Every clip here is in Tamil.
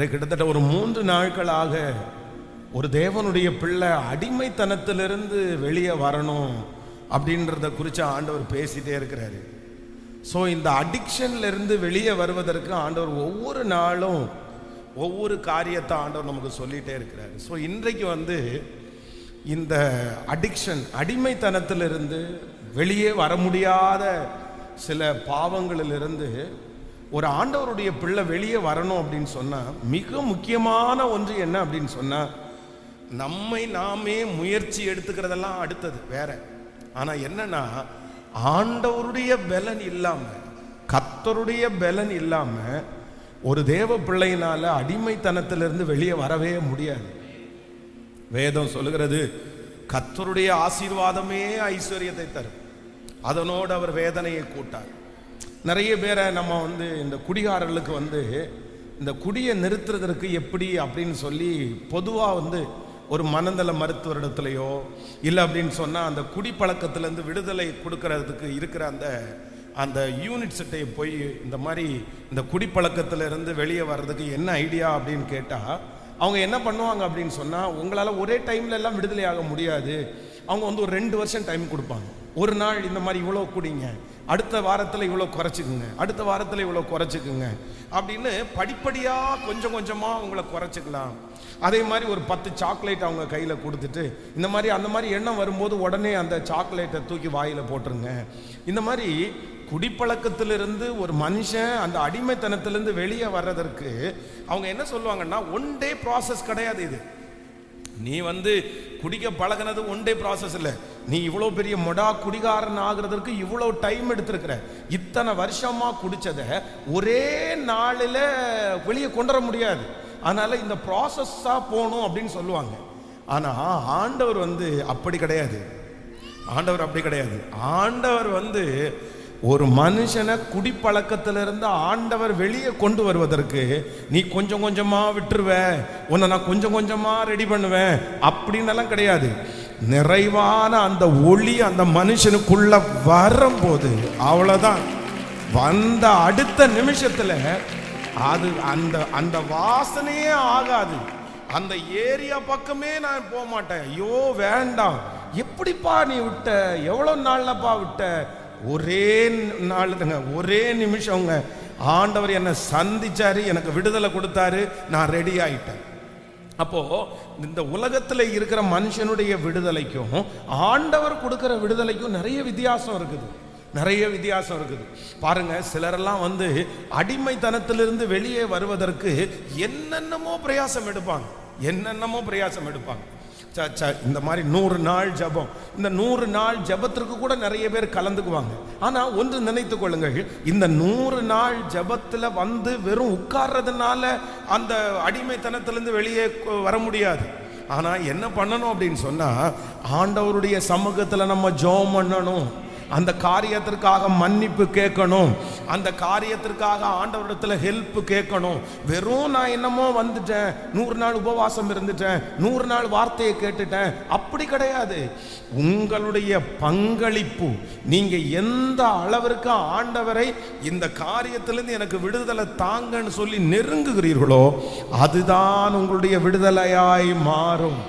கிட்டத்தட்ட ஒரு 3 நாட்களாக ஒரு தேவனுடைய பிள்ளை அடிமைத்தனத்திலிருந்து வெளியே வரணும் அப்படின்றத குறித்து ஆண்டவர் பேசிட்டே இருக்கிறாரு. ஸோ இந்த அடிக்ஷன்ல இருந்து வெளியே வருவதற்கு ஆண்டவர் ஒவ்வொரு நாளும் ஒவ்வொரு காரியத்தை ஆண்டவர் நமக்கு சொல்லிகிட்டே இருக்கிறாரு. ஸோ இன்றைக்கு இந்த அடிக்ஷன், அடிமைத்தனத்திலிருந்து வெளியே வர முடியாத சில பாவங்களிலிருந்து ஒரு ஆண்டவருடைய பிள்ளை வெளியே வரணும் அப்படின்னு சொன்னால் மிக முக்கியமான ஒன்று என்ன அப்படின்னு சொன்னால், நம்மை நாமே முயற்சி எடுத்துக்கிறதெல்லாம் அடுத்தது வேற. ஆனால் என்னன்னா, ஆண்டவருடைய பலன் இல்லாமல், கர்த்தருடைய பலன் இல்லாமல் ஒரு தேவ பிள்ளையினால அடிமைத்தனத்திலிருந்து வெளியே வரவே முடியாது. வேதம் சொல்லுகிறது, கர்த்தருடைய ஆசீர்வாதமே ஐஸ்வர்யத்தை தரும், அதனோடு அவர் வேதனையை கூட்டார். நிறைய பேரை நம்ம இந்த குடிகாரர்களுக்கு இந்த குடியை நிறுத்துறதற்கு எப்படி அப்படின்னு சொல்லி பொதுவாக ஒரு மனநல மருத்துவரிடத்துலையோ இல்லை அப்படின்னு சொன்னால் அந்த குடிப்பழக்கத்திலேருந்து விடுதலை கொடுக்கறதுக்கு இருக்கிற அந்த யூனிட்ஸ்கிட்ட போய் இந்த மாதிரி இந்த குடிப்பழக்கத்திலிருந்து வெளியே வர்றதுக்கு என்ன ஐடியா அப்படின்னு கேட்டால் அவங்க என்ன பண்ணுவாங்க அப்படின்னு சொன்னால், உங்களால் ஒரே டைமில் எல்லாம் விடுதலை ஆக முடியாது. அவங்க ஒரு 2 வருஷம் டைம் கொடுப்பாங்க. ஒரு நாள் இந்த மாதிரி இவ்வளோ குடிங்க, அடுத்த வாரத்தில் இவ்வளோ குறைச்சிக்குங்க, அடுத்த வாரத்தில் இவ்வளோ குறைச்சிக்குங்க அப்படின்னு படிப்படியாக கொஞ்சம் கொஞ்சமாக உங்களை குறைச்சிக்கலாம். அதே மாதிரி ஒரு 10 சாக்லேட் அவங்க கையில் கொடுத்துட்டு இந்த மாதிரி அந்த மாதிரி எண்ணம் வரும்போது உடனே அந்த சாக்லேட்டை தூக்கி வாயில் போட்டுருங்க. இந்த மாதிரி குடிப்பழக்கத்திலிருந்து ஒரு மனுஷன் அந்த அடிமைத்தனத்திலிருந்து வெளியே வர்றதற்கு அவங்க என்ன சொல்லுவாங்கன்னா, 1 டே ப்ராசஸ் கிடையாது இது. நீ குடிக்க பழகினது 1 டே ப்ராசஸ் இல்லை. நீ இவ்வளோ பெரிய குடிகாரன் ஆகிறதுக்கு இவ்வளோ டைம் எடுத்திருக்கிற. இத்தனை வருஷமா குடிச்சதை ஒரே நாளில் வெளியே கொண்டு வர முடியாது. அதனால இந்த ப்ராசஸ்ஸாக போகணும் அப்படின்னு சொல்லுவாங்க. ஆனால் ஆண்டவர் அப்படி கிடையாது. ஆண்டவர் அப்படி கிடையாது. ஆண்டவர் ஒரு மனுஷனை குடிப்பழக்கத்திலிருந்து ஆண்டவர் வெளியே கொண்டு வருவதற்கு நீ கொஞ்சம் கொஞ்சமா விட்டுருவ, உன்னை நான் கொஞ்சம் கொஞ்சமா ரெடி பண்ணுவேன் அப்படின்னெல்லாம் கிடையாது. நிறைவான அந்த ஒளி அந்த மனுஷனுக்குள்ள வரும்போது அவ்வளவுதான். வந்த அடுத்த நிமிஷத்துல அது அந்த வாசனையே ஆகாது. அந்த ஏரியா பக்கமே நான் போக மாட்டேன். ஐயோ வேண்டாம், எப்படிப்பா நீ விட்ட, எவ்வளவு நாள்லப்பா விட்ட? ஒரே நாள் தாங்க, ஒரே நிமிஷங்க ஆண்டவர் என்னை சந்திச்சாரு, எனக்கு விடுதலை கொடுத்தாரு, நான் ரெடி ஆயிட்டேன். அப்போ இந்த உலகத்துல இருக்கிற மனுஷனுடைய விடுதலைக்கும் ஆண்டவர் கொடுக்கிற விடுதலைக்கும் நிறைய வித்தியாசம் இருக்குது. நிறைய வித்தியாசம் இருக்குது. பாருங்க, சிலரெல்லாம் அடிமைத்தனத்திலிருந்து வெளியே வருவதற்கு என்னென்னமோ பிரயாசம் எடுப்பாங்க, என்னென்னமோ பிரயாசம் எடுப்பாங்க. இந்த மாதிரி 100 நாள் ஜபம், இந்த 100 நாள் ஜபத்திற்கு கூட நிறைய பேர் கலந்துக்குவாங்க. ஆனா ஒன்று நினைத்துக் கொள்ளுங்கள், இந்த 100 நாள் ஜபத்துல வெறும் உட்கார்றதுனால அந்த அடிமைத்தனத்திலிருந்து வெளியே வர முடியாது. ஆனா என்ன பண்ணணும் அப்படின்னு சொன்னா, ஆண்டவருடைய சமூகத்துல நம்ம ஜெபம் பண்ணணும், அந்த காரியத்திற்காக மன்னிப்பு கேட்கணும், அந்த காரியத்திற்காக ஆண்டவரிடத்துல ஹெல்ப் கேட்கணும். வெறும் நான் என்னமோ 100 நாள் உபவாசம் இருந்துட்டேன், 100 நாள் வார்த்தையை கேட்டுட்டேன், அப்படி கிடையாது. உங்களுடைய பங்களிப்பு, நீங்க எந்த அளவிற்கு ஆண்டவரை இந்த காரியத்திலிருந்து எனக்கு விடுதலை தாங்கன்னு சொல்லி நெருங்குகிறீர்களோ அதுதான் உங்களுடைய விடுதலையாய் மாறும்.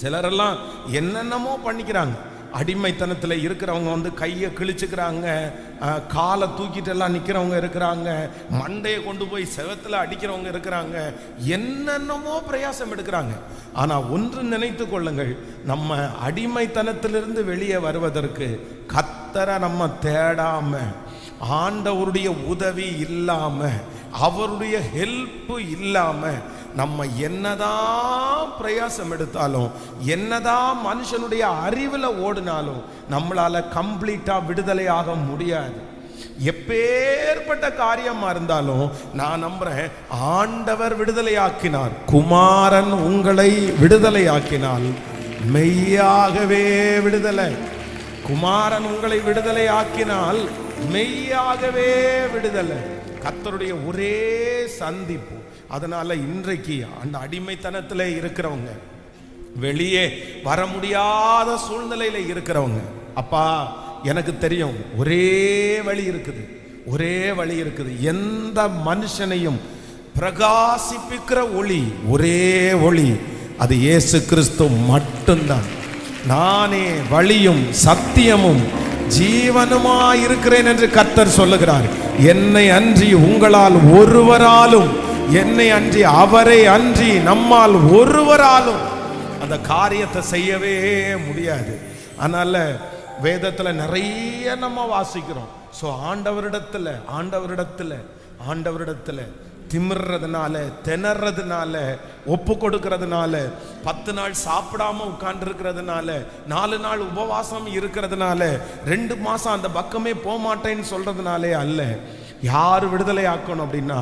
சிலரெல்லாம் என்னென்னமோ பண்ணிக்கிறாங்க. அடிமைத்தனத்தில் இருக்கிறவங்க கையை கிழிச்சுக்கிறாங்க, காலை தூக்கிட்டு எல்லாம் நிற்கிறவங்க இருக்கிறாங்க, மண்டையை கொண்டு போய் செவத்தில் அடிக்கிறவங்க இருக்கிறாங்க, என்னென்னமோ பிரயாசம் எடுக்கிறாங்க. ஆனால் ஒன்று நினைத்து கொள்ளுங்கள், நம்ம அடிமைத்தனத்திலிருந்து வெளியே வருவதற்கு கர்த்தரை நம்ம தேடாம, ஆண்டவருடைய உதவி இல்லாம, அவருடைய ஹெல்ப் இல்லாம நம்ம என்னதான் பிரயாசம் எடுத்தாலும், என்னதான் மனுஷனுடைய அறிவில் ஓடினாலும் நம்மளால கம்ப்ளீட்டா விடுதலை ஆக முடியாது. எப்பேற்பட்ட காரியமா இருந்தாலும் நான் நம்புறேன், ஆண்டவர் விடுதலையாக்கினார், குமாரன் உங்களை விடுதலையாக்கினால் மெய்யாகவே விடுதலை. குமாரன் உங்களை விடுதலை ஆக்கினால் மெய்யாகவே விடுதலை. கர்த்தருடைய ஒரே சந்திப்பு. அதனால இன்றைக்கு அந்த அடிமைத்தனத்தில் இருக்கிறவங்க, வெளியே வர முடியாத சூழ்நிலையில இருக்கிறவங்க, அப்பா எனக்கு தெரியும் ஒரே வழி இருக்குது, ஒரே வழி இருக்குது. எந்த மனுஷனையும் பிரகாசிப்பிக்கிற ஒளி, ஒரே ஒளி, அது இயேசு கிறிஸ்து மட்டும்தான். நானே வழியும் சத்தியமும் ஜீவனுமாய் இருக்கிறேன் என்று கர்த்தர் சொல்லுகிறார். என்னை அன்றி உங்களால் ஒருவராலும், என்னை அன்றி அவரை அன்றி நம்மால் ஒருவராலும் அந்த காரியத்தை செய்யவே முடியாது. அதனால வேதத்துல நிறைய நம்ம வாசிக்கிறோம். ஸோ ஆண்டவரிடத்துல திமிர்றதுனால, திணறதுனால, ஒப்பு கொடுக்கறதுனால, 10 நாள் சாப்பிடாம உட்கார்ந்து இருக்கிறதுனால, 4 நாள் உபவாசம் இருக்கிறதுனால, 2 மாசம் அந்த பக்கமே போக மாட்டேன்னு சொல்றதுனாலே அல்ல. யார் விடுதலை ஆக்கணும் அப்படின்னா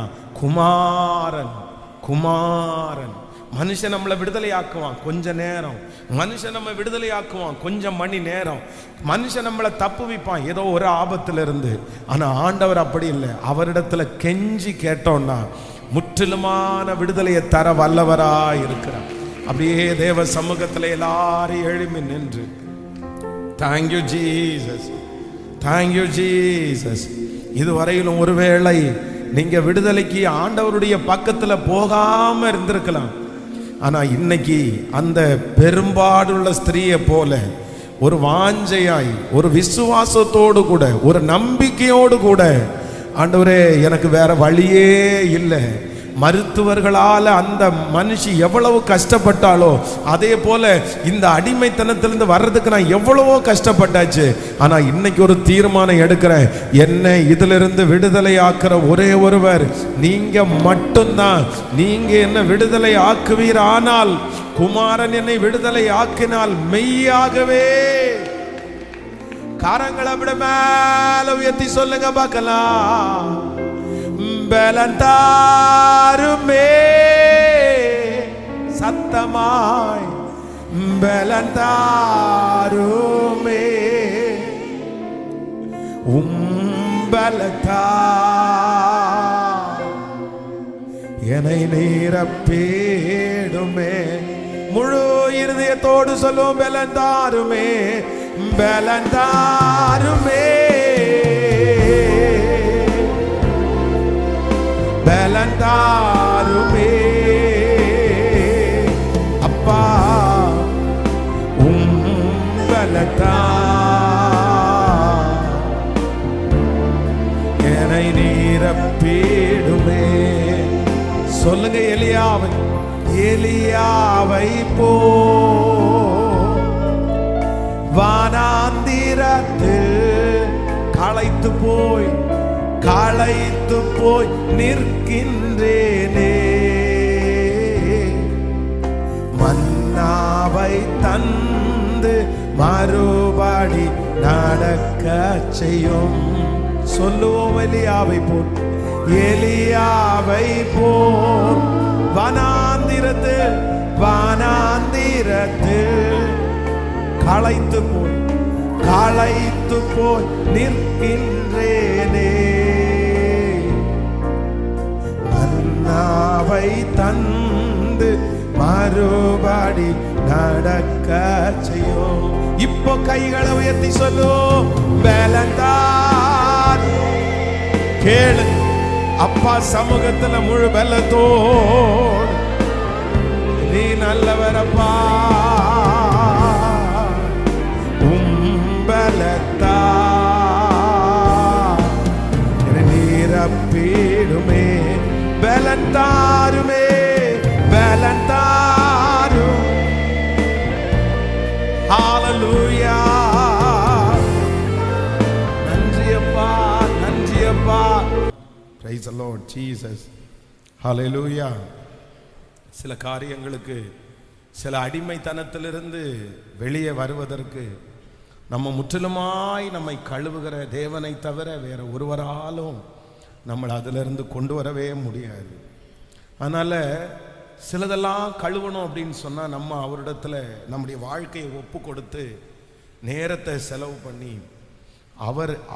குமாரன். மனுஷன் நம்மளை விடுதலை ஆக்குவான் கொஞ்ச நேரம், மனுஷன் நம்ம விடுதலை ஆக்குவான் கொஞ்சம் மணி நேரம், மனுஷன் நம்மளை தப்பு வைப்பான் ஏதோ ஒரு ஆபத்துல இருந்து. ஆனா ஆண்டவர் அப்படி இல்லை. அவரிடத்துல கெஞ்சி கேட்டோம்னா முற்றிலுமான விடுதலையை தர வல்லவரா இருக்கிறார். அப்படியே தேவ சமூகத்துல எல்லாரும் எழுப்பி நின்று தேங்க்யூ ஜீசஸ், தேங்க்யூ ஜீசஸ். இதுவரையிலும் ஒருவேளை நீங்க விடுதலைக்கு ஆண்டவருடைய பக்கத்துல போகாம இருந்திருக்கலாம். ஆனா இன்னைக்கு அந்த பெரும்பாடுள்ள ஸ்திரீயை போல ஒரு வாஞ்சையாய், ஒரு விசுவாசத்தோடு கூட, ஒரு நம்பிக்கையோடு கூட, ஆண்டவரே எனக்கு வேற வழியே இல்லை, மருத்துவர்களால் அந்த மனுஷி எவ்வளவு கஷ்டப்பட்டாலோ அதே போல இந்த அடிமைத்தனத்திலிருந்து வர்றதுக்கு நான் எவ்வளவோ கஷ்டப்பட்டாச்சு. ஆனா இன்னைக்கு ஒரு தீர்மானம் எடுக்கிறேன், என்னை இதிலிருந்து விடுதலை ஆக்குற ஒரே ஒருவர் நீங்க மட்டும்தான். நீங்க என்ன விடுதலை ஆக்குவீர். ஆனால் குமாரன் என்னை விடுதலை ஆக்கினால் மெய்யாகவே. கரங்களை விட மேல உயர்த்தி சொல்லுங்க பார்க்கலாம். பலந்தாருமே சத்தமாய், பலந்தாருமே பலத்தா என்னை நீரப்பேடுமே. முழு இருதயத்தோடு சொல்லும் பலந்தாருமே, பலந்தாருமே, பலந்தாருமே. அப்பா பலத்தா என்னை நீரப்பீடுமே. சொல்லுங்க, எலியாவை போ வானாந்திரத்தில் களைத்து போய் நிற்கின்றேனே. மன்னாவை தந்து மறுபடி நடக்க செய்யும். சொல்லுவோம், எலியாவை போல் வனாந்திரத்தில் களைத்து போய் நிற்கின்றேனே. மன்னாவை தந்து மறுபடி நடக்க செய்யும். இப்போ கைகளை உயர்த்தி சொல்லும், பலந்தான். கேளு, அப்பா சமூகத்துல முழு பலத்தோடு நீ நல்லவரப்பா. பலத்தா நீரப்பீடுமே, பலந்தாருமே, பலந்தாரும். ஹல்லேலூயா. நன்றியப்பா, நன்றியப்பா. Praise the Lord Jesus. Hallelujah. சில காரியங்களுக்கு, சில அடிமைத்தனத்திலிருந்து வெளியே வருவதற்கு நம்ம முற்றிலுமாய் நம்மை கழுவுகிற தேவனை தவிர வேற ஒருவராலும் நம்மளை அதிலிருந்து கொண்டு வரவே முடியாது. அதனால சிலதெல்லாம் கழுவணும் அப்படின்னு சொன்னா நம்ம அவரிடத்துல நம்முடைய வாழ்க்கையை ஒப்பு கொடுத்து நேரத்தை செலவு பண்ணி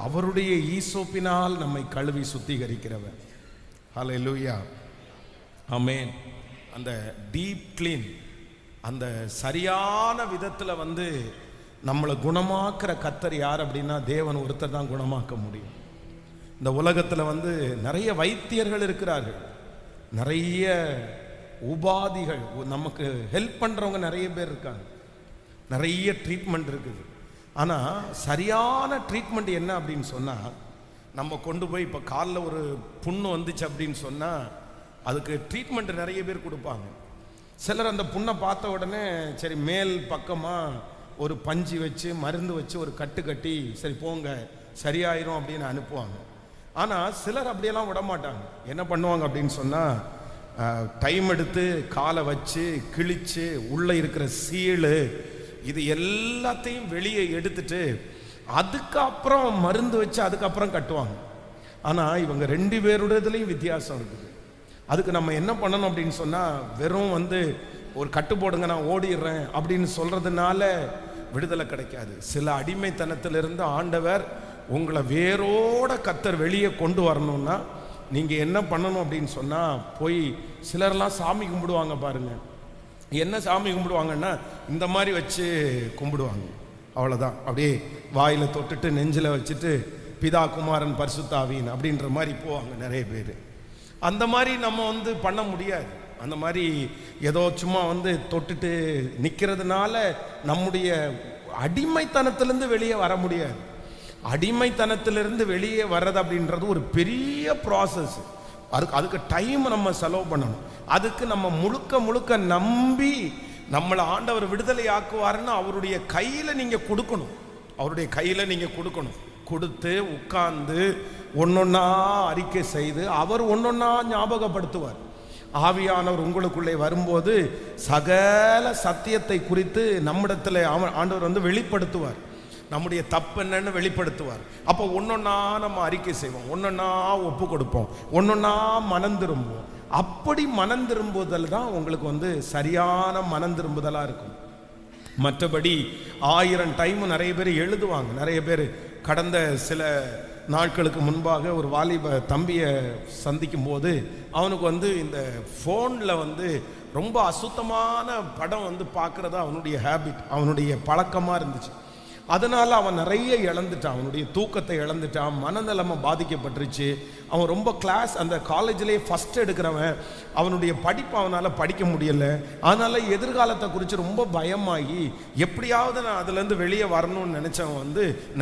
அவருடைய ஈசோப்பினால் நம்மை கழுவி சுத்திகரிக்கிறவர். ஹல்லேலூயா, ஆமென். அந்த டீப் கிளீன், அந்த சரியான விதத்தில் நம்மளை குணமாக்குற கர்த்தர் யார் அப்படின்னா தேவன் ஒருத்தர் தான் குணமாக்க முடியும். இந்த உலகத்தில் நிறைய வைத்தியர்கள் இருக்கிறார்கள். நிறைய உபாதிகள், நமக்கு ஹெல்ப் பண்ணுறவங்க நிறைய பேர் இருக்காங்க, நிறைய ட்ரீட்மெண்ட் இருக்குது. ஆனால் சரியான ட்ரீட்மெண்ட் என்ன அப்படின்னு சொன்னால், நம்ம கொண்டு போய் இப்போ காலில் ஒரு புண்ணு வந்துச்சு அப்படின்னு சொன்னால் அதுக்கு ட்ரீட்மெண்ட் நிறைய பேர் கொடுப்பாங்க. சிலர் அந்த புண்ணை பார்த்த உடனே சரி மேல் பக்கமாக ஒரு பஞ்சு வச்சு மருந்து வச்சு ஒரு கட்டு கட்டி சரி போங்க சரியாயிரும் அப்படின்னு அனுப்புவாங்க. ஆனால் சிலர் அப்படியெல்லாம் விட மாட்டாங்க. என்ன பண்ணுவாங்க அப்படின்னு சொன்னால், டைம் எடுத்து காலை வச்சு கிழிச்சு உள்ளே இருக்கிற சீழு இது எல்லாத்தையும் வெளியே எடுத்துட்டு அதுக்கப்புறம் மருந்து வச்சு அதுக்கப்புறம் கட்டுவாங்க. ஆனால் இவங்க 2 பேருடையதுலேயும் வித்தியாசம் இருக்குது. அதுக்கு நம்ம என்ன பண்ணணும் அப்படின்னு சொன்னால், வெறும் ஒரு கட்டு போடுங்க நான் ஓடிடுறேன் அப்படின்னு சொல்கிறதுனால விடுதலை கிடைக்காது. சில அடிமைத்தனத்திலிருந்து ஆண்டவர் உங்களை வேரோட கர்த்தர் வெளியே கொண்டு வரணும்னா நீங்கள் என்ன பண்ணணும் அப்படின்னு சொன்னால், போய் சிலர்லாம் சாமி கும்பிடுவாங்க பாருங்கள். என்ன சாமி கும்பிடுவாங்கன்னா இந்த மாதிரி வச்சு கும்பிடுவாங்க, அவ்வளோதான். அப்படியே வாயில் தொட்டுட்டு நெஞ்சில் வச்சுட்டு பிதா குமாரன் பரிசுத்தாவின் அப்படின்ற மாதிரி போவாங்க நிறைய பேர். அந்த மாதிரி நம்ம பண்ண முடியாது. அந்த மாதிரி ஏதோ சும்மா தொட்டுட்டு நிற்கிறதுனால நம்முடைய அடிமைத்தனத்திலிருந்து வெளியே வர முடியாது. அடிமைத்தனத்திலிருந்து வெளியே வர்றது அப்படின்றது ஒரு பெரிய ப்ராசஸ். அதுக்கு டைம் நம்ம செலவு பண்ணணும். அதுக்கு நம்ம முழுக்க முழுக்க நம்பி நம்மளை ஆண்டவர் விடுதலை ஆக்குவாருன்னு அவருடைய கையில் நீங்கள் கொடுக்கணும். அவருடைய கையில் நீங்கள் கொடுக்கணும். கொடுத்து உட்கார்ந்து ஒன்னொன்னா அறிக்கை செய்து அவர் ஒன்னொன்னா ஞாபகப்படுத்துவார். ஆவியானவர் உங்களுக்குள்ளே வரும்போது சகல சத்தியத்தை குறித்து நம்மிடத்தில் ஆண்டவர் வெளிப்படுத்துவார். நம்முடைய தப்பு என்னன்னு வெளிப்படுத்துவார். அப்போ ஒன்னொன்னா நம்ம அறிக்கை செய்வோம், ஒன்னொன்னா ஒப்பு கொடுப்போம், ஒன்னொன்னா மனம் திரும்புவோம். அப்படி மனம் திரும்புதல் தான் உங்களுக்கு சரியான மனம் திரும்புதலாக இருக்கும். மற்றபடி 1000 டைம் நிறைய பேர் எழுதுவாங்க. நிறைய பேர் கடந்த சில நாட்களுக்கு முன்பாக ஒரு வாலிப தம்பியை சந்திக்கும் போது அவனுக்கு இந்த ஃபோனில் ரொம்ப அசுத்தமான படம் பார்க்குறது அவனுடைய ஹேபிட், அவனுடைய பழக்கமாக இருந்துச்சு. அதனால் அவன் நிறைய இழந்துட்டான். அவனுடைய தூக்கத்தை இழந்துட்டான், மனநலமை பாதிக்கப்பட்டுருச்சு. அவன் ரொம்ப அந்த காலேஜ்லேயே ஃபஸ்ட் எடுக்கிறவன். அவனுடைய படிப்பு அவனால் படிக்க முடியலை. அதனால் எதிர்காலத்தை குறித்து ரொம்ப பயமாகி எப்படியாவது நான் அதுலேருந்து வெளியே வரணும்னு நினச்சவன்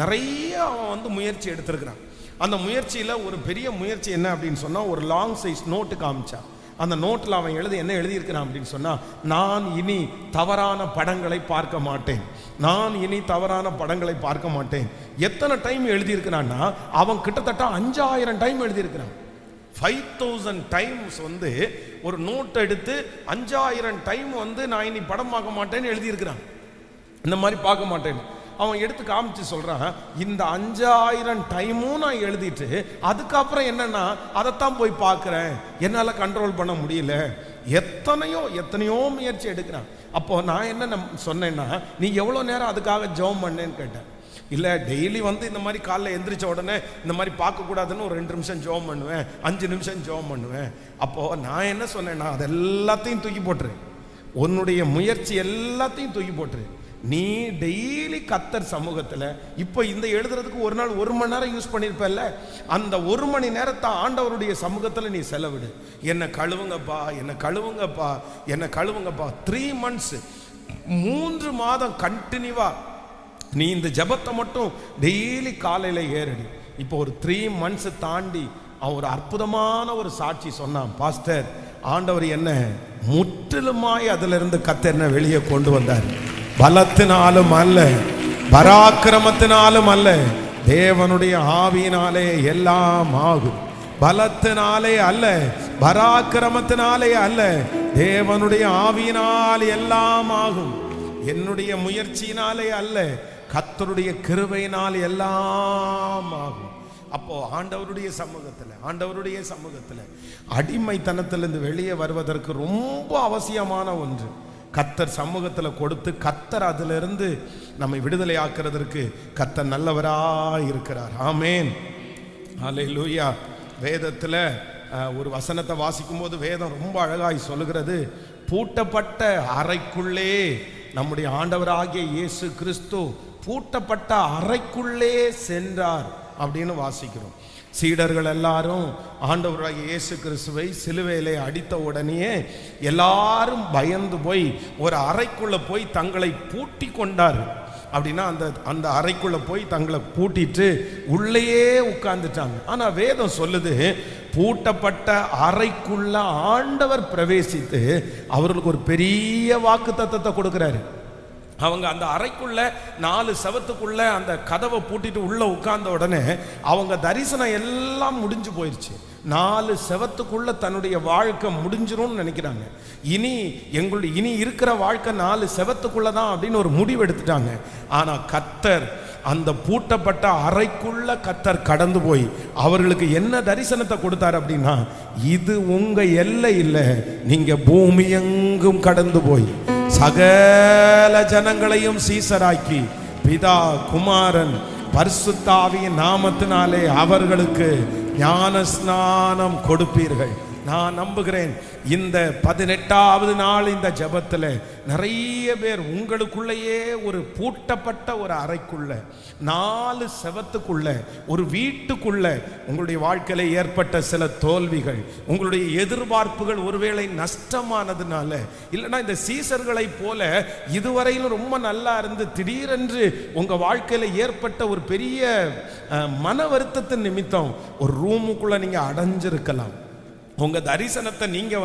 நிறைய அவன் முயற்சி எடுத்திருக்கிறான். அந்த முயற்சியில் ஒரு பெரிய முயற்சி என்ன அப்படின்னு சொன்னால், ஒரு லாங் சைஸ் நோட்டு காமிச்சான். அந்த நோட்டில் அவன் என்ன எழுதியிருக்கிறான் அப்படின்னு சொன்னால், நான் இனி தவறான படங்களை பார்க்க மாட்டேன், நான் இனி தவறான படங்களை பார்க்க மாட்டேன். எத்தனை டைம் எழுதியிருக்கிறான்னா, அவன் கிட்டத்தட்ட 5000 டைம் எழுதியிருக்கிறான். 5000 டைம்ஸ் ஒரு நோட் எடுத்து 5000 டைம் நான் இனி படம் பார்க்க மாட்டேன்னு எழுதியிருக்கிறான். இந்த மாதிரி பார்க்க மாட்டேன் அவன் எடுத்து காமிச்சு சொல்றான், இந்த 5000 டைமும் நான் எழுதிட்டு அதுக்கப்புறம் என்னன்னா அதைத்தான் போய் பார்க்கிறேன், என்னால கண்ட்ரோல் பண்ண முடியல. எத்தனையோ முயற்சி எடுக்கிறான். அப்போ நான் என்ன சொன்னேன்னா, நீ எவ்வளோ நேரம் அதுக்காக ஜெபம் பண்ணேன்னு கேட்டேன். இல்லை டெய்லி இந்த மாதிரி காலைல எந்திரிச்ச உடனே இந்த மாதிரி பார்க்கக்கூடாதுன்னு ஒரு 2 நிமிஷம் ஜெபம் பண்ணுவேன், 5 நிமிஷம் ஜெபம் பண்ணுவேன். அப்போது நான் என்ன சொன்னேன்னா, அது எல்லாத்தையும் தூக்கி போட்டுரு, உன்னுடைய முயற்சி எல்லாத்தையும் தூக்கி போட்டுரு. நீ டெய்லி கர்த்தர் சமூகத்தில் இப்போ இந்த எழுதுறதுக்கு ஒரு நாள் 1 மணி நேரம் யூஸ் பண்ணியிருப்பல்ல, அந்த 1 மணி நேரத்தை ஆண்டவருடைய சமூகத்தில் நீ செலவிடு. என்னை கழுவுங்கப்பா, என்னை கழுவுங்கப்பா, என்னை கழுவுங்கப்பா. 3 months 3 மாதம் கண்டினியூவா நீ இந்த ஜபத்தை மட்டும் டெய்லி காலையில் ஏறடி. இப்போ ஒரு 3 months தாண்டி அவன் ஒரு அற்புதமான ஒரு சாட்சி சொன்னான். பாஸ்டர், ஆண்டவர் என்ன முற்றிலுமாய் அதிலிருந்து கர்த்தர் என்ன வெளியே கொண்டு வந்தார். பலத்தினாலும் அல்ல, பராக்கிரமத்தினாலும் அல்ல, தேவனுடைய ஆவியினாலே எல்லாம் ஆகும். பலத்தினாலே அல்ல, பராக்கிரமத்தினாலே அல்ல, தேவனுடைய ஆவியினால் எல்லாம் ஆகும். என்னுடைய முயற்சியினாலே அல்ல, கர்த்தருடைய கிருபையினால் எல்லாம் ஆகும். அப்போ ஆண்டவருடைய சமூகத்தில் அடிமைத்தனத்திலிருந்து வெளியே வருவதற்கு ரொம்ப அவசியமான ஒன்று கர்த்தர் சமூகத்தில் கொடுத்து கர்த்தர் அதிலிருந்து நம்மை விடுதலை ஆக்குறதற்கு கர்த்தர் நல்லவராய் இருக்கிறார். ஆமேன், ஹல்லேலூயா. வேதத்தில் ஒரு வசனத்தை வாசிக்கும் போது வேதம் ரொம்ப அழகாய் சொல்லுகிறது, பூட்டப்பட்ட அறைக்குள்ளே நம்முடைய ஆண்டவராகிய இயேசு கிறிஸ்து பூட்டப்பட்ட அறைக்குள்ளே சென்றார் அப்படின்னு வாசிக்கிறோம். சீடர்கள் எல்லாரும் ஆண்டவராகிய இயேசு கிறிஸ்துவை சிலுவையிலே அடித்த உடனே எல்லாரும் பயந்து போய் ஒரு அறைக்குள்ள போய் தங்களை பூட்டி கொண்டார். அப்படின்னா அந்த அறைக்குள்ள போய் தங்களை பூட்டிட்டு உள்ளேயே உட்கார்ந்துட்டாங்க. ஆனா வேதம் சொல்லுது, பூட்டப்பட்ட அறைக்குள்ள ஆண்டவர் பிரவேசித்து அவர்களுக்கு ஒரு பெரிய வாக்கு தத்தத்தை கொடுக்கிறாரு. அவங்க அந்த அறைக்குள்ள 4 செவத்துக்குள்ள அந்த கதவை பூட்டிட்டு உள்ள உட்கார்ந்த உடனே அவங்க தரிசனம் எல்லாம் முடிஞ்சு போயிடுச்சு. 4 செவத்துக்குள்ள தன்னுடைய வாழ்க்கை முடிஞ்சிரும்னு நினைக்கிறாங்க. இனி இருக்கிற வாழ்க்கை 4 செவத்துக்குள்ள தான் அப்படின்னு ஒரு முடிவு எடுத்துட்டாங்க. ஆனா கர்த்தர் அந்த பூட்டப்பட்ட அறைக்குள்ள கர்த்தர் கடந்து போய் அவர்களுக்கு என்ன தரிசனத்தை கொடுத்தார் அப்படின்னா, இது உங்க எல்லை இல்லை, நீங்க பூமி எங்கும் கடந்து போய் சகல ஜனங்களையும் சீசராக்கி பிதா குமாரன் பரிசுத்த ஆவியின் நாமத்தினாலே அவர்களுக்கு ஞான ஸ்நானம் கொடுப்பீர்கள். நான் நம்புகிறேன் இந்த 18வது நாள் இந்த ஜெபத்தில் நிறைய பேர் உங்களுக்குள்ளேயே ஒரு பூட்டப்பட்ட ஒரு அறைக்குள்ள 4 செவத்துக்குள்ள ஒரு வீட்டுக்குள்ள உங்களுடைய வாழ்க்கையில ஏற்பட்ட சில தோல்விகள், உங்களுடைய எதிர்பார்ப்புகள் ஒருவேளை நஷ்டமானதுனால, இல்லைன்னா இந்த சீசர்களை போல இதுவரையிலும் ரொம்ப நல்லா இருந்து திடீரென்று உங்க வாழ்க்கையில ஏற்பட்ட ஒரு பெரிய மன வருத்தத்தின் நிமித்தம் ஒரு ரூமுக்குள்ள நீங்க அடைஞ்சிருக்கலாம். உங்க தரிசனத்தை நீங்க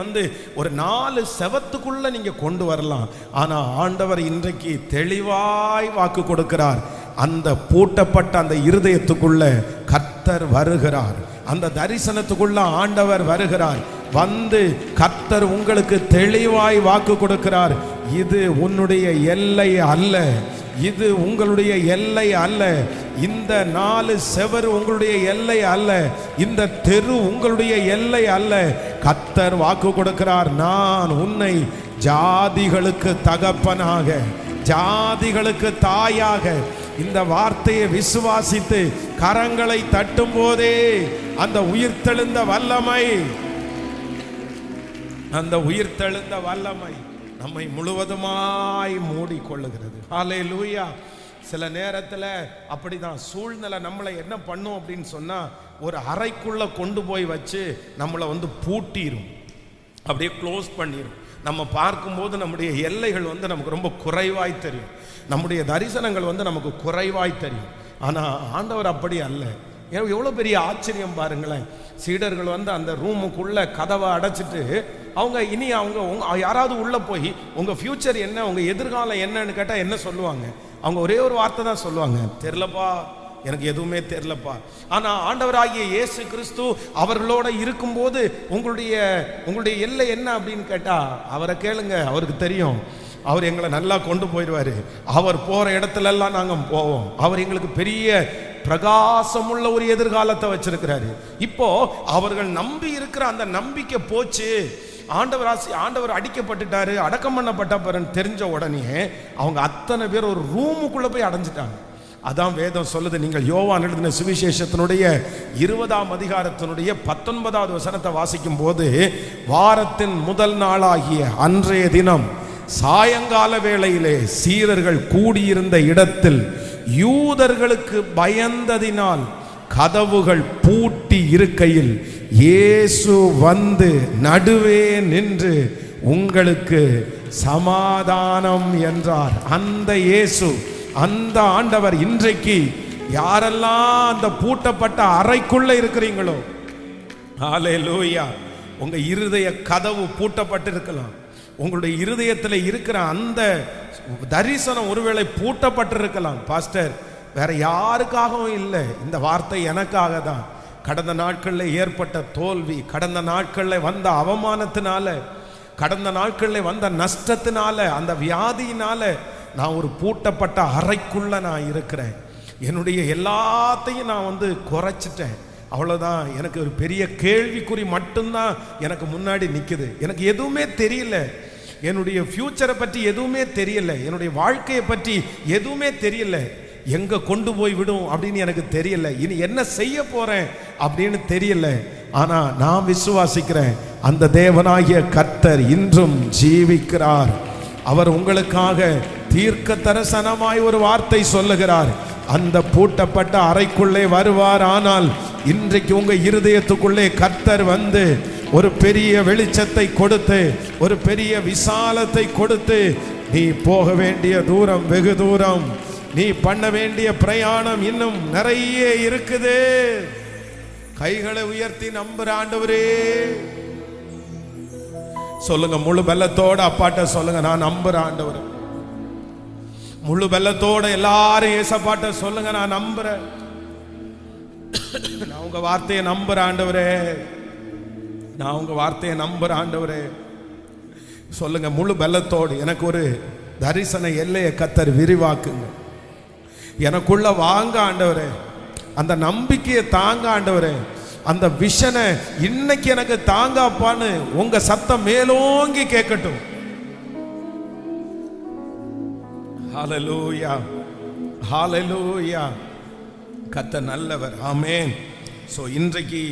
ஒரு 4 செவத்துக்குள்ள நீங்க கொண்டு வரலாம். ஆனா ஆண்டவர் இன்றைக்கு தெளிவாய் வாக்கு கொடுக்கிறார். அந்த பூட்டப்பட்ட அந்த இருதயத்துக்குள்ள கர்த்தர் வருகிறார். அந்த தரிசனத்துக்குள்ள ஆண்டவர் வருகிறார். கர்த்தர் உங்களுக்கு தெளிவாய் வாக்கு கொடுக்கிறார். இது உன்னுடைய எல்லை அல்ல, இது உங்களுடைய எல்லை அல்ல, இந்த 4 செவர் உங்களுடைய எல்லை அல்ல, இந்த தெரு உங்களுடைய எல்லை அல்ல. கர்த்தர் வாக்கு கொடுக்கிறார், நான் உன்னை ஜாதிகளுக்கு தகப்பனாக, ஜாதிகளுக்கு தாயாக. இந்த வார்த்தையை விசுவாசித்து கரங்களை தட்டும் போதே அந்த உயிர்த்தெழுந்த வல்லமை, அந்த உயிர்த்தெழுந்த வல்லமை நம்மை முழுவதுமாய் மூடிக்கொள்ளுகிறது. ஹல்லேலூயா. சில நேரத்தில் அப்படிதான் சூழ்நிலை நம்மளை என்ன பண்ணும் அப்படின்னு சொன்னா, ஒரு அறைக்குள்ள கொண்டு போய் வச்சு நம்மளை பூட்டிடும், அப்படியே க்ளோஸ் பண்ணிடும். நம்ம பார்க்கும்போது நம்முடைய எல்லைகள் நமக்கு ரொம்ப குறைவாய் தெரியும், நம்முடைய தரிசனங்கள் நமக்கு குறைவாய் தெரியும். ஆனால் ஆண்டவர் அப்படி அல்ல. எவ்வளோ பெரிய ஆச்சரியம் பாருங்களேன். சீடர்கள் அந்த ரூமுக்குள்ள கதவை அடைச்சிட்டு அவங்க யாராவது உள்ள போய் உங்க ஃபியூச்சர் என்ன, உங்க எதிர்காலம் என்னன்னு கேட்டால் என்ன சொல்லுவாங்க? அவங்க ஒரே ஒரு வார்த்தை தான் சொல்லுவாங்க, தெரிலப்பா, எனக்கு எதுவுமே தெரிலப்பா. ஆனா ஆண்டவராகிய இயேசு கிறிஸ்து அவர்களோட இருக்கும்போது உங்களுடைய எல்லை என்ன அப்படின்னு கேட்டா அவரை கேளுங்க, அவருக்கு தெரியும். அவர் எங்களை நல்லா கொண்டு போயிடுவாரு. அவர் போற இடத்துல எல்லாம் நாங்க போவோம். அவர் எங்களுக்கு பெரிய பிரகாசமுள்ள ஒரு எதிர்காலத்தை வச்சிருக்கிறாரு. இப்போ அவர்கள் நம்பி இருக்கிற அந்த நம்பிக்கை போச்சு. ஆண்டவர் அடிக்கப்பட்டுட்டாரு, அடக்கம் பண்ணப்பட்டப்பறன்னு தெரிஞ்ச உடனே அவங்க அத்தனை பேர் ஒரு ரூமுக்குள்ள போய் அடைஞ்சிட்டாங்க. அதான் வேதம் சொல்லுது. நீங்கள் யோவான் எழுதின சுவிசேஷத்தினுடைய 20ஆம் அதிகாரத்தினுடைய 19வது வசனத்தை வாசிக்கும் போது, வாரத்தின் முதல் நாளாகிய அன்றைய தினம் சாயங்கால வேளையிலே சீடர்கள் கூடியிருந்த இடத்தில் யூதர்களுக்கு பயந்ததினால் கதவுகள் பூட்டி இருக்கையில் இயேசு நடுவே நின்று உங்களுக்கு சமாதானம் என்றார். அந்த இயேசு, அந்த ஆண்டவர் இன்றைக்கு யாரெல்லாம் அந்த பூட்டப்பட்ட அறைக்குள்ள இருக்கிறீங்களோ, ஹல்லேலூயா, உங்க இருதய கதவு பூட்டப்பட்டு இருக்கலாம். உங்களுடைய இருதயத்தில் இருக்கிற அந்த தரிசனம் ஒருவேளை பூட்டப்பட்டிருக்கலாம். பாஸ்டர், வேற யாருக்காகவும் இல்லை, இந்த வார்த்தை எனக்காக தான். கடந்த நாட்களில் ஏற்பட்ட தோல்வி, கடந்த நாட்களில் வந்த அவமானத்தினால, கடந்த நாட்களில் வந்த நஷ்டத்தினால, அந்த வியாதியினால நான் ஒரு பூட்டப்பட்ட அறைக்குள்ள நான் இருக்கிறேன். என்னுடைய எல்லாத்தையும் நான் குறைச்சிட்டேன். அவ்வளோதான். எனக்கு ஒரு பெரிய கேள்விக்குறி மட்டும்தான் எனக்கு முன்னாடி நிற்குது. எனக்கு எதுவுமே தெரியல, என்னுடைய ஃபியூச்சரை பற்றி எதுவுமே தெரியல, என்னுடைய வாழ்க்கையை பற்றி எதுவுமே தெரியல, எங்கே கொண்டு போய் விடும் அப்படின்னு எனக்கு தெரியல, இனி என்ன செய்ய போகிறேன் அப்படின்னு தெரியல. ஆனால் நான் விசுவாசிக்கிறேன், அந்த தேவனாகிய கர்த்தர் இன்றும் ஜீவிக்கிறார். அவர் உங்களுக்காக தீர்க்க தரிசனமாய் ஒரு வார்த்தை சொல்லுகிறார். அந்த பூட்டப்பட்ட அறைக்குள்ளே வருவார். ஆனால் இன்றைக்கு உங்க இருதயத்துக்குள்ளே கர்த்தர் வந்து ஒரு பெரிய வெளிச்சத்தை கொடுத்து, ஒரு பெரிய விசாலத்தை கொடுத்து, நீ போக வேண்டிய தூரம் வெகு தூரம், நீ பண்ண வேண்டிய பிரயாணம் இன்னும் நிறைய இருக்குது. கைகளை உயர்த்தி நம்புற ஆண்டவரே சொல்லுங்க. முழு பலத்தோட அப்பாட்ட சொல்லுங்க, நான் நம்புறேன் ஆண்டவரே. முழு பலத்தோட எல்லாரும் ஏசப்பாட்ட சொல்லுங்க, நான் நம்புறேன். நான் உங்க வார்த்தையை நம்புறேன் ஆண்டவரே. நான் உங்க வார்த்தையை நம்புறேன் ஆண்டவரே. சொல்லுங்க முழு பலத்தோடு. எனக்கு ஒரு தரிசன எல்லையை கர்த்தர் விரிவாக்குங்க. எனக்குள்ள வாங்க ஆண்டவரே. அந்த நம்பிக்கையை தாங்க ஆண்டவரே. அந்த விஷனை இன்னைக்கு எனக்கு தாங்கப்பான்னு உங்க சத்தம் மேலோங்கி கேட்கட்டும். ஹல்லேலூயா, ஹல்லேலூயா. கர்த்தர் நல்லவர். ஆமென். சோ இன்றைக்கு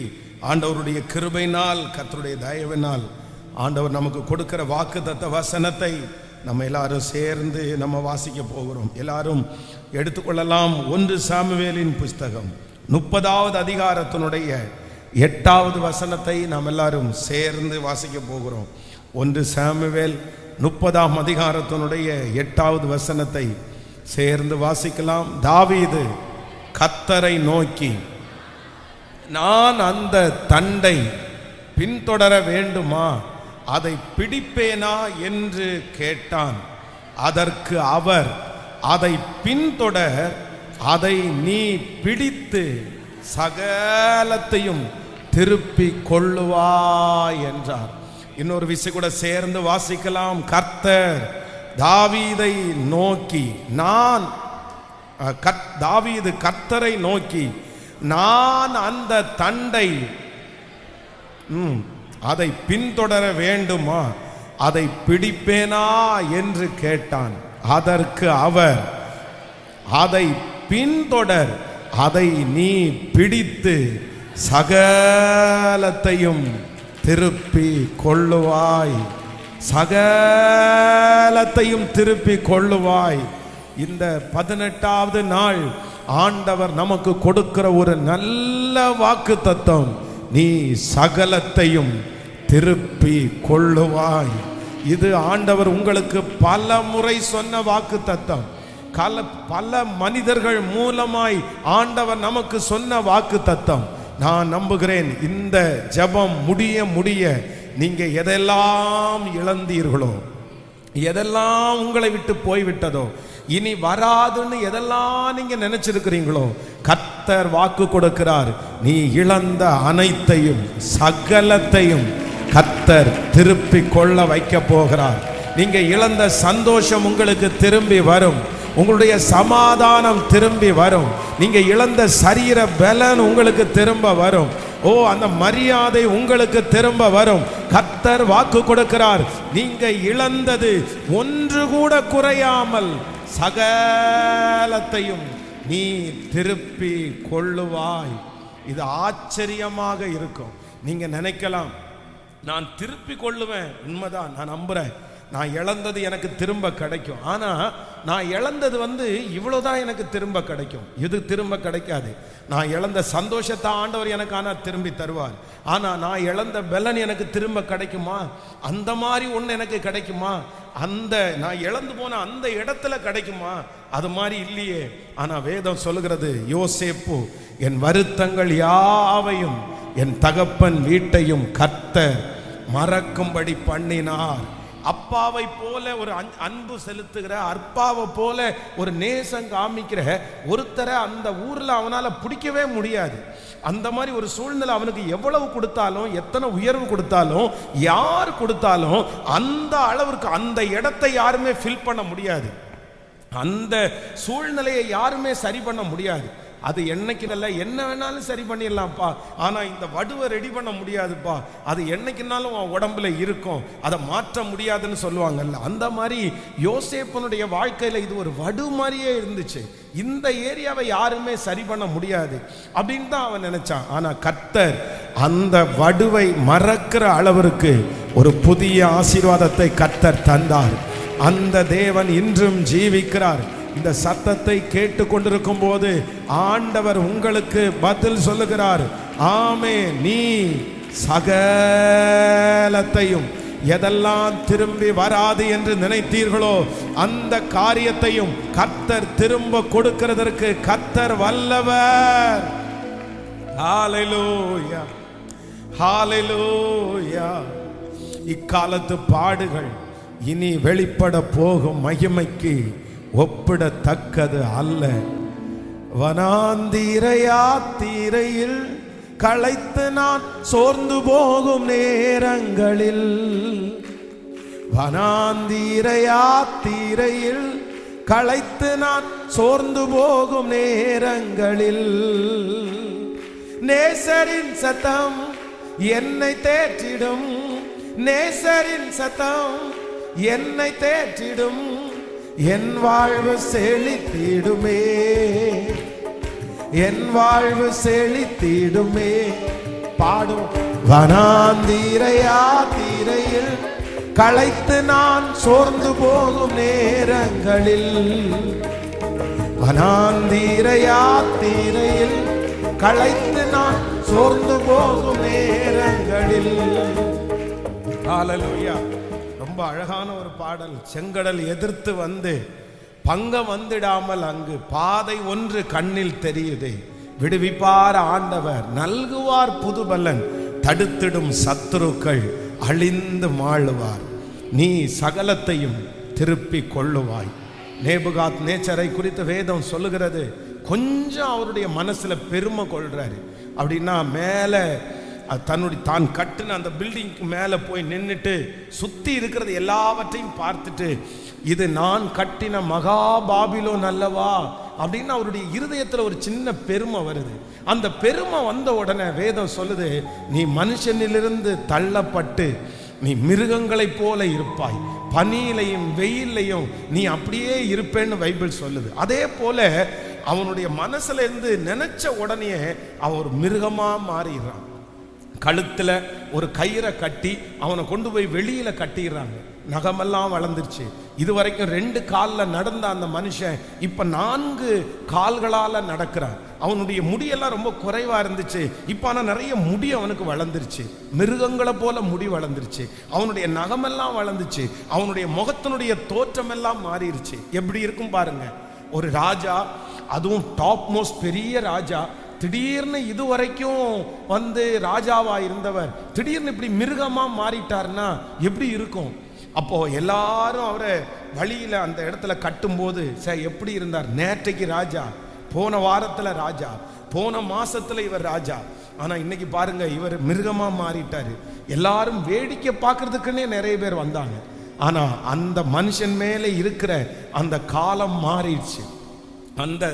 ஆண்டவருடைய கிருபையினால், கர்த்தருடைய தயவினால் ஆண்டவர் நமக்கு கொடுக்கிற வாக்குத்தத்த வசனத்தை நம்ம எல்லாரும் சேர்ந்து நம்ம வாசிக்க போகிறோம். எல்லாரும் எடுத்துக்கொள்ளலாம். 1 சாமுவேலின் புஸ்தகம் 30வது அதிகாரத்தினுடைய 8வது வசனத்தை நாம் எல்லாரும் சேர்ந்து வாசிக்க போகிறோம். 1 சாமுவேல் 30ஆம் அதிகாரத்தினுடைய 8வது வசனத்தை சேர்ந்து வாசிக்கலாம். தாவீது கர்த்தரை நோக்கி, நான் அந்த தண்டை பின்தொடர வேண்டுமா, அதை பிடிப்பேனா என்று கேட்டான். அதற்கு அவர், அதை பின்தொடர், அதை நீ பிடித்து சகலத்தையும் திருப்பி கொள்ளுவாய் என்றார். இன்னொரு விஷயம் கூட சேர்ந்து வாசிக்கலாம். கர்த்தர் தாவீதை நோக்கி, தாவீது கர்த்தரை நோக்கி, நான் அந்த தண்டை அதை பின்தொடர வேண்டுமா, அதை பிடிப்பேனா என்று கேட்டான். அதற்கு அவர், அதை பின்தொடர், அதை நீ பிடித்து சகலத்தையும் திருப்பி கொள்ளுவாய், சகலத்தையும் திருப்பி கொள்ளுவாய். இந்த 18வது நாள் ஆண்டவர் நமக்கு கொடுக்கிற ஒரு நல்ல வாக்குத்தத்தம், நீ சகலத்தையும் திருப்பி கொள்ளுவாய். இது ஆண்டவர் உங்களுக்கு பல முறை சொன்ன வாக்குத்தத்தம். பல மனிதர்கள் மூலமாய் ஆண்டவர் நமக்கு சொன்ன வாக்குத்தத்தம். நான் நம்புகிறேன் இந்த ஜெபம் முடிய முடிய நீங்க எதெல்லாம் இழந்தீர்களோ, எதெல்லாம் உங்களை விட்டு போய்விட்டதோ, இனி வராதுன்னு எதெல்லாம் நீங்க நினைச்சிருக்கிறீங்களோ, கர்த்தர் வாக்கு கொடுக்கிறார். நீ இழந்த அனைத்தையும் சகலத்தையும் கர்த்தர் திருப்பி கொள்ள வைக்க போகிறார். நீங்க இழந்த சந்தோஷம் உங்களுக்கு திரும்பி வரும். உங்களுடைய சமாதானம் திரும்பி வரும். நீங்க இழந்த சரீர பலன் உங்களுக்கு திரும்ப வரும். அந்த மரியாதை உங்களுக்கு திரும்ப வரும். கர்த்தர் வாக்கு கொடுக்கிறார். நீங்க இழந்தது ஒன்று கூட குறையாமல் சகலத்தையும் நீ திருப்பி கொள்ளுவாய். இது ஆச்சரியமாக இருக்கும். நீங்க நினைக்கலாம், நான் திருப்பி கொள்ளுவேன். உண்மைதான், நான் நம்புறேன். நான் இழந்தது எனக்கு திரும்ப கிடைக்கும். ஆனா நான் இழந்தது இவ்வளவுதான் எனக்கு திரும்ப கிடைக்கும். இது திரும்ப கிடைக்காது. நான் இழந்த சந்தோஷத்தை ஆண்டவர் எனக்கு ஆனா திரும்பி தருவார். ஆனா நான் இழந்த பலன் எனக்கு திரும்ப கிடைக்குமா? அந்த மாதிரி ஒன்று எனக்கு கிடைக்குமா? அந்த நான் இழந்து போன அந்த இடத்துல கிடைக்குமா? அது மாதிரி இல்லையே. ஆனா வேதம் சொல்லுகிறது, யோசேப்பு என் வருத்தங்கள் யாவையும் என் தகப்பன் வீட்டையும் கர்த்தர் மறக்கும்படி பண்ணினார். அப்பாவை போல ஒரு அன்பு செலுத்துகிற, அப்பாவை போல ஒரு நேசம் காமிக்கிற ஒருத்தரை அந்த ஊர்ல அவனால பிடிக்கவே முடியாது. அந்த மாதிரி ஒரு சூழ்நிலை அவனுக்கு எவ்வளவு கொடுத்தாலும், எத்தனை உயர்வு கொடுத்தாலும், யார் கொடுத்தாலும் அந்த அளவிற்கு அந்த இடத்தை யாருமே ஃபில் பண்ண முடியாது. அந்த சூழ்நிலையை யாருமே சரி பண்ண முடியாது. அது என்னைக்கு நல்ல என்ன வேணாலும் சரி பண்ணிடலாம்ப்பா, ஆனா இந்த வடுவை ரெடி பண்ண முடியாதுப்பா. அது என்னைக்குனாலும் உடம்புல இருக்கும், அதை மாற்ற முடியாதுன்னு சொல்லுவாங்கல்ல. அந்த மாதிரி யோசேப்பனுடைய வாழ்க்கையில இது ஒரு வடு மாதிரியே இருந்துச்சு. இந்த ஏரியாவை யாருமே சரி பண்ண முடியாது அப்படின்னு தான் அவன் நினைச்சான். ஆனா கர்த்தர் அந்த வடுவை மறக்கிற அளவிற்கு ஒரு புதிய ஆசீர்வாதத்தை கர்த்தர் தந்தார். அந்த தேவன் இன்றும் ஜீவிக்கிறார். இந்த சத்தத்தை கேட்டு கொண்டிருக்கும் போது ஆண்டவர் உங்களுக்கு பதில் சொல்லுகிறார். ஆமே, நீ சகலத்தையும் எதெல்லாம் திரும்பி வராது என்று நினைத்தீர்களோ அந்த காரியத்தையும் கர்த்தர் திரும்ப கொடுக்கிறதற்கு கர்த்தர் வல்லவர். ஹல்லேலூயா, ஹல்லேலூயா. இக்காலத்து பாடுகள் இனி வெளிப்பட போகும் மகிமைக்கு ஒப்பிடத்தக்கது அல்ல. வனாந்தீரையில் களைத்து நான் சோர்ந்து போகும் நேரங்களில், வனாந்தீரையில் களைத்து நான் சோர்ந்து போகும் நேரங்களில், நேசரின் சத்தம் என்னை தேற்றிடும், நேசரின் சத்தம் என்னை தேற்றிடும், என் வாழ்வு செழித்திடுமே, என் வாழ்வு செழித்திடுமே. பாடும். வனாந்தீரையில் களைத்து நான் சோர்ந்து போகும் நேரங்களில், வனாந்தீரையில் களைத்து நான் சோர்ந்து போகும் நேரங்களில். ஹல்லேலூயா. ரொம்ப அழகான ஒரு பாடல். செங்கடல் எதிர்த்து வந்து பங்கம் வந்துடாமல் அங்கு பாதை ஒன்று கண்ணில் தெரியுதே, விடுவிப்பார் ஆண்டவர், நல்குவார் புதுபலன், தடுத்திடும் சத்துருக்கள் அழிந்து மாழுவார், நீ சகலத்தையும் திருப்பி கொள்ளுவாய். நேபுகாத் நேச்சரை குறித்து வேதம் சொல்லுகிறது. கொஞ்சம் அவருடைய மனசுல பெருமை கொள்றாரு. அப்படின்னா மேலே தான் கட்டின அந்த பில்டிங்க்கு மேலே போய் நின்றுட்டு சுற்றி இருக்கிறது எல்லாவற்றையும் பார்த்துட்டு, இது நான் கட்டின மகா பாபிலோன் அல்லவா அப்படின்னு அவருடைய இருதயத்தில் ஒரு சின்ன பெருமை வருது. அந்த பெருமை வந்த உடனே வேதம் சொல்லுது, நீ மனுஷனிலிருந்து தள்ளப்பட்டு நீ மிருகங்களைப் போல இருப்பாய், பனியிலையும் வெயிலையும் நீ அப்படியே இருப்பேன்னு பைபிள் சொல்லுது. அதே போல அவனுடைய மனசுல இருந்து நினைச்ச உடனே அவன் ஒரு மிருகமா மாறிடுறான். கழுத்துல ஒரு கயிறை கட்டி அவனை கொண்டு போய் வெளியில கட்டிடுறாங்க. நகமெல்லாம் வளர்ந்துருச்சு. இதுவரைக்கும் 2 காலில் நடந்த அந்த மனுஷன் இப்ப 4 கால்களால நடக்கிறான். அவனுடைய முடியெல்லாம் ரொம்ப குறைவா இருந்துச்சு. இப்ப ஆனா நிறைய முடி அவனுக்கு வளர்ந்துருச்சு. மிருகங்களை போல முடி வளர்ந்துருச்சு. அவனுடைய நகமெல்லாம் வளர்ந்துச்சு. அவனுடைய முகத்தினுடைய தோற்றம் எல்லாம் மாறிடுச்சு. எப்படி இருக்கும் பாருங்க. ஒரு ராஜா, அதுவும் டாப் மோஸ்ட் பெரிய ராஜா, திடீர்னு இதுவரைக்கும் வந்து ராஜாவா இருந்தவர் திடீர்னு இப்படி மிருகமா மாறிட்டார்னா எப்படி இருக்கும்? அப்போ எல்லாரும் அவரை வழியில அந்த இடத்துல கட்டும்போது சார் எப்படி இருந்தார்? நேற்றைக்கு ராஜா, போன வாரத்துல ராஜா, போன மாசத்துல இவர் ராஜா, ஆனா இன்னைக்கு பாருங்க இவர் மிருகமா மாறிட்டாரு. எல்லாரும் வேடிக்கை பார்க்கறதுக்குன்னே நிறைய பேர் வந்தாங்க. ஆனா அந்த மனுஷன் மேலே இருக்கிற அந்த காலம் மாறிடுச்சு. அந்த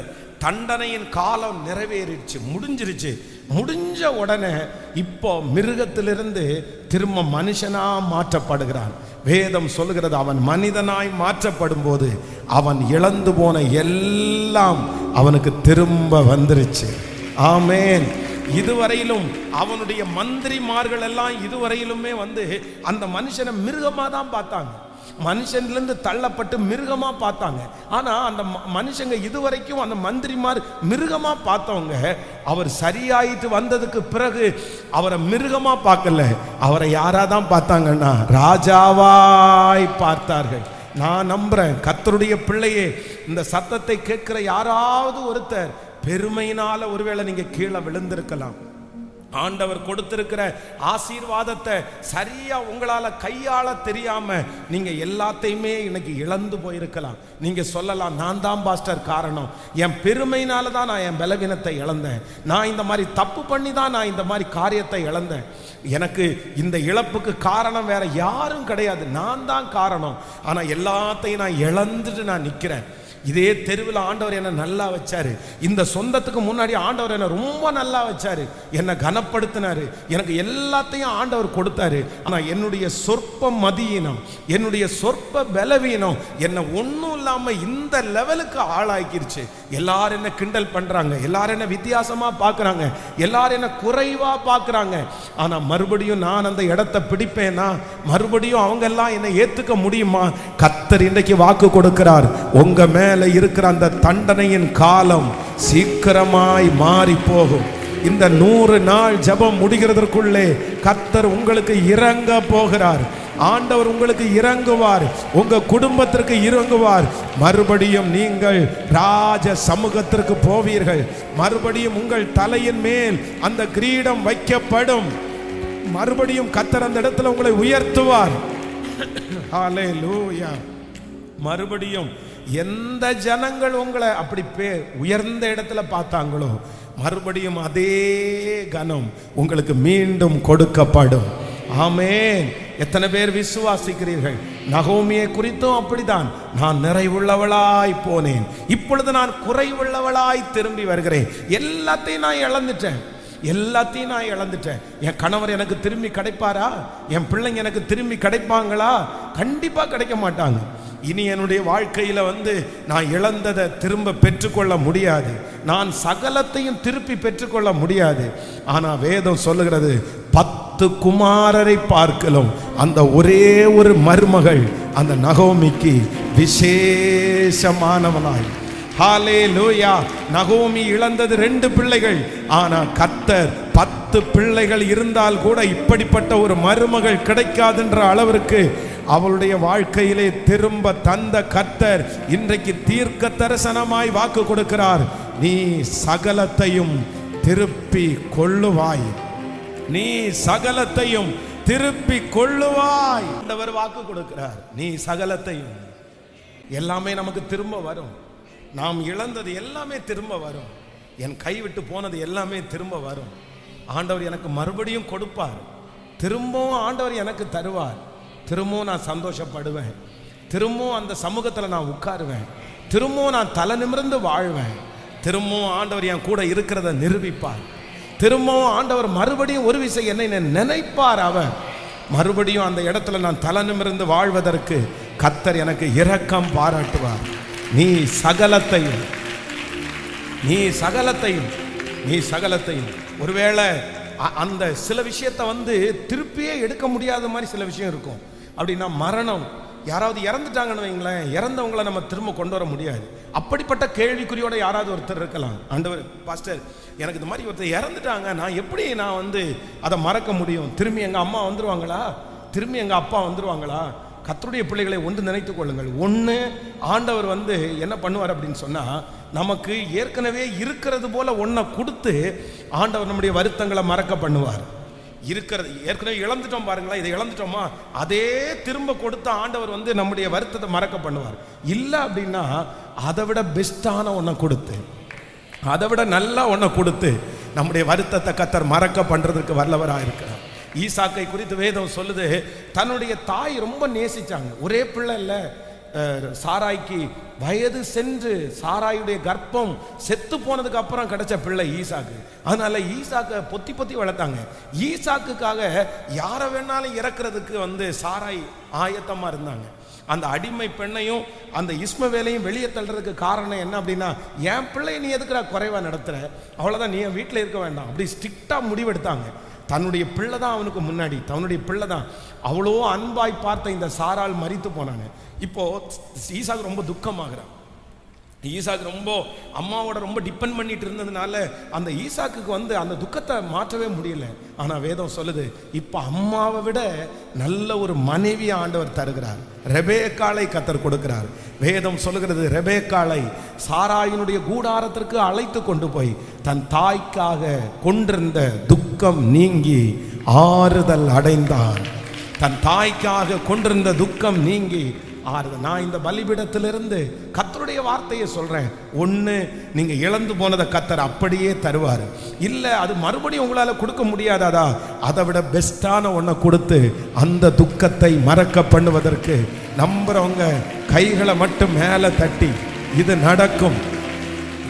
தண்டனையின் காலம் நிறைவேறிடுச்சு, முடிஞ்சிருச்சு. முடிஞ்ச உடனே இப்போ மிருகத்திலிருந்து திரும்ப மனுஷனா மாற்றப்படுகிறான். வேதம் சொல்லுகிறது, அவன் மனிதனாய் மாற்றப்படும் போது அவன் இழந்து போன எல்லாம் அவனுக்கு திரும்ப வந்துருச்சு. ஆமேன். இதுவரையிலும் அவனுடைய மந்திரிமார்கள் எல்லாம் இதுவரையிலுமே வந்து அந்த மனுஷனை மிருகமா தான் பார்த்தாங்க. மனுஷன்லேருந்து தள்ளப்பட்டு மிருகமா பார்த்தாங்க. ஆனா அந்த மனுஷங்க இதுவரைக்கும் அந்த மந்திரிமார் மிருகமா பார்த்தவங்க அவர் சரியாயிட்டு வந்ததுக்கு பிறகு அவரை மிருகமா பார்க்கல, அவரை யாராதான் பார்த்தாங்கன்னா ராஜாவாய் பார்த்தார்கள். நான் நம்புறேன் கர்த்தருடைய பிள்ளையே, இந்த சத்தத்தை கேட்கிற யாராவது ஒருத்தர் பெருமையினால ஒருவேளை நீங்க கீழே விழுந்திருக்கலாம். ஆண்டவர் கொடுத்திருக்கிற ஆசீர்வாதத்தை சரியா உங்களால கையாள தெரியாம நீங்க எல்லாத்தையுமே இன்னைக்கு இழந்து போயிருக்கலாம். நீங்க சொல்லலாம், நான் தான் பாஸ்டர் காரணம், என் பெருமையினால தான் நான் என் பலவீனத்தை இழந்தேன், நான் இந்த மாதிரி தப்பு பண்ணி தான் நான் இந்த மாதிரி காரியத்தை இழந்தேன், எனக்கு இந்த இழப்புக்கு காரணம் வேற யாரும் கிடையாது, நான் தான் காரணம். ஆனா எல்லாத்தையும் நான் இழந்துட்டு நான் நிக்கிறேன். இதே தெருவில் ஆண்டவர் என்னை நல்லா வச்சாரு. இந்த சொந்தத்துக்கு முன்னாடி ஆண்டவர் என்னை ரொம்ப நல்லா வச்சாரு, என்னை கனப்படுத்தினாரு, எனக்கு எல்லாத்தையும் ஆண்டவர் கொடுத்தாரு. ஆனால் என்னுடைய சொற்ப மதியினம், என்னுடைய சொற்ப பலவீனம் என்னை ஒன்றும் இல்லாமல் இந்த லெவலுக்கு ஆளாக்கிருச்சு. எல்லாரும் என்ன கிண்டல் பண்ணுறாங்க, எல்லாரும் என்ன வித்தியாசமாக பார்க்குறாங்க, எல்லாரும் என்ன குறைவாக பார்க்குறாங்க. ஆனால் மறுபடியும் நான் அந்த இடத்தை பிடிப்பேனா? மறுபடியும் அவங்க எல்லாம் என்னை ஏற்றுக்க முடியுமா? கர்த்தர் இன்றைக்கு வாக்கு கொடுக்கிறார், உங்க மேல மேல இருக்கிற அந்த தண்டனையின் காலம் சீக்கிரமாய் மாறி போகும். இந்த 100 நாள் ஜெபம் முடிகிறதற்குள்ளே கர்த்தர் உங்களுக்கு இறங்க போகிறார். ஆண்டவர் உங்களுக்கு இறங்குவார், உங்க குடும்பத்திற்கு இறங்குவார். மறுபடியும் நீங்கள் ராஜ சமூகத்திற்கு போவீர்கள். மறுபடியும் உங்கள் தலையின் மேல் அந்த கிரீடம் வைக்கப்படும். மறுபடியும் கர்த்தர் அந்த இடத்துல உங்களை உயர்த்துவார். ஹல்லேலூயா. மறுபடியும் எந்த ஜனங்கள் உங்களை அப்படி உயர்ந்த இடத்துல பார்த்தாங்களோ மறுபடியும் அதே கனம் உங்களுக்கு மீண்டும் கொடுக்கப்படும். ஆமென். எத்தனை பேர் விசுவாசிக்கிறீர்கள்? நகோமியை குறித்தும் அப்படிதான். நான் நிறைவுள்ளவளாய் போனேன், இப்பொழுது நான் குறைவுள்ளவளாய் திரும்பி வருகிறேன். எல்லாத்தையும் நான் இழந்துட்டேன். என் கணவர் எனக்கு திரும்பி கிடைப்பாரா? என் பிள்ளைங்க எனக்கு திரும்பி கிடைப்பாங்களா? கண்டிப்பா கிடைக்க மாட்டாங்க. இனி என்னுடைய வாழ்க்கையில நான் இழந்ததை திரும்ப பெற்றுக்கொள்ள முடியாது. நான் சகலத்தையும் திருப்பி பெற்றுக்கொள்ள முடியாது. ஆனா வேதம் சொல்லுகிறது 10 குமாரரை பார்க்கலும் அந்த ஒரே ஒரு மருமகள் அந்த நகோமிக்கு விசேஷமானவளாய். ஹல்லேலூயா. நகோமி இழந்தது 2 பிள்ளைகள். ஆனா கர்த்தர் 10 பிள்ளைகள் இருந்தால் கூட இப்படிப்பட்ட ஒரு மருமகள் கிடைக்காதுன்ற அளவிற்கு அவளுடைய வாழ்க்கையிலே திரும்ப தந்த கர்த்தர் இன்றைக்கு தீர்க்க தரிசனமாய் வாக்கு கொடுக்கிறார். நீ சகலத்தையும் திருப்பி கொள்ளுவாய். நீ சகலத்தையும் திருப்பி கொள்ளுவாய். ஆண்டவர் வாக்கு கொடுக்கிறார். நீ சகலத்தையும். எல்லாமே நமக்கு திரும்ப வரும். நாம் இழந்தது எல்லாமே திரும்ப வரும். என் கைவிட்டு போனது எல்லாமே திரும்ப வரும். ஆண்டவர் எனக்கு மறுபடியும் கொடுப்பார். திரும்பவும் ஆண்டவர் எனக்கு தருவார். திரும்பவும் நான் சந்தோஷப்படுவேன். திரும்பவும் அந்த சமூகத்தில் நான் உட்காருவேன். திரும்பவும் நான் தலை நிமிர்ந்து வாழ்வேன். திரும்பவும் ஆண்டவர் என் கூட இருக்கிறத நிரூபிப்பார். திரும்பவும் ஆண்டவர் மறுபடியும் ஒரு விஷயம் என்னை நினைப்பார். அவர் மறுபடியும் அந்த இடத்துல நான் தலை நிமிர்ந்து வாழ்வதற்கு கர்த்தர் எனக்கு இரக்கம் பாராட்டுவார். நீ சகலத்தையும் ஒருவேளை அந்த சில விஷயத்தை திருப்பியே எடுக்க முடியாத மாதிரி சில விஷயம் இருக்கும். அப்படின்னா மரணம், யாராவது இறந்துட்டாங்கன்னு வைங்களேன், இறந்தவங்களை நம்ம திரும்ப கொண்டு வர முடியாது. அப்படிப்பட்ட கேள்விக்குறியோட யாராவது ஒருத்தர் இருக்கலாம். ஆண்டவர், பாஸ்டர் எனக்கு இந்த மாதிரி ஒருத்தர் இறந்துட்டாங்க, நான் எப்படி அதை மறக்க முடியும்? திரும்பி எங்கள் அம்மா வந்துருவாங்களா? திரும்பி எங்கள் அப்பா வந்துருவாங்களா? கர்த்தருடைய பிள்ளைகளை ஒன்று நினைத்துக் கொள்ளுங்கள். ஒன்று, ஆண்டவர் என்ன பண்ணுவார் அப்படின்னு சொன்னால், நமக்கு ஏற்கனவே இருக்கிறது போல ஒன்றை கொடுத்து ஆண்டவர் நம்முடைய வருத்தங்களை மறக்க பண்ணுவார். இருக்கிறது ஏற்கனவே இழந்துட்டோம் பாருங்களா, இதை இழந்துட்டோமா, அதே திரும்ப கொடுத்த ஆண்டவர் நம்முடைய வருத்தத்தை மறக்க பண்ணுவார். இல்லை அப்படின்னா அதை விட பெஸ்டான ஒன்றை கொடுத்து, அதை விட நல்லா ஒன்றை கொடுத்து நம்முடைய வருத்தத்தை கர்த்தர் மறக்க பண்ணுறதுக்கு வல்லவராக இருக்கிறார். ஈசாக்கை குறித்து வேதம் சொல்லுது, தன்னுடைய தாய் ரொம்ப நேசிச்சாங்க. ஒரே பிள்ளை இல்லை, சாராய்க்கு வயது சென்று சாராயுடைய கர்ப்பம் செத்து போனதுக்கு அப்புறம் கிடைச்ச பிள்ளை ஈசாக்கு. அதனால ஈசாக்கை பொத்தி பொத்தி வளர்த்தாங்க. ஈசாக்குக்காக யாரை வேணாலும் இறக்குறதுக்கு சாராய் ஆயத்தமா இருந்தாங்க. அந்த அடிமை பெண்ணையும் அந்த இஸ்மவேலையும் வெளியே தள்ளுறதுக்கு காரணம் என்ன அப்படின்னா, என் பிள்ளை நீ எதுக்குறா குறைவா நடத்துற, அவ்வளவுதான், நீ என் வீட்டில் இருக்க வேண்டாம், அப்படி ஸ்ட்ரிக்டா முடிவெடுத்தாங்க. தன்னுடைய பிள்ளை தான் அவனுக்கு முன்னாடி, தன்னுடைய பிள்ளை தான். அவ்வளோ அன்பாய் பார்த்த இந்த சாரால் மரித்து போனாங்க. இப்போ ஈசாக்கு ரொம்ப துக்கமாகிறான். ஈசாக்கு ரொம்ப அம்மாவோட ரொம்ப டிபெண்ட் பண்ணிட்டு இருந்ததுனால அந்த ஈசாக்கு அந்த துக்கத்தை மாற்றவே முடியல. ஆனா வேதம் சொல்லுது, இப்ப அம்மாவை விட நல்ல ஒரு மனைவி ஆண்டவர் தருகிறார். ரெபேக்காளை கர்த்தர் கொடுக்கிறார். வேதம் சொல்லுகிறது, ரெபேக்காளை சாராயினுடைய கூடாரத்திற்கு அழைத்து கொண்டு போய் தன் தாய்க்காக கொண்டிருந்த துக்கம் நீங்கி ஆறுதல் அடைந்தான். தன் தாய்க்காக கொண்டிருந்த துக்கம் நீங்கி ஆறுதல். நான் இந்த பலிபீடத்திலிருந்து கர்த்தருடைய வார்த்தையை சொல்றேன். ஒன்று, நீங்க இழந்து போனதை கர்த்தர் அப்படியே தருவார். இல்லை அது மறுபடியும் உங்களால் கொடுக்க முடியாதாதா, அதை விட பெஸ்டான ஒன்றை கொடுத்து அந்த துக்கத்தை மறக்க பண்ணுவதற்கு நம்புறவங்க கைகளை மட்டும் மேலே தட்டி, இது நடக்கும்,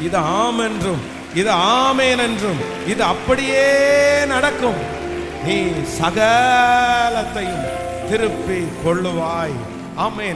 இது ஆம் என்றும், இது ஆமேன் என்றும், இது அப்படியே நடக்கும், நீ சகலத்தையும் திருப்பி கொள்ளுவாய். ஆமென்.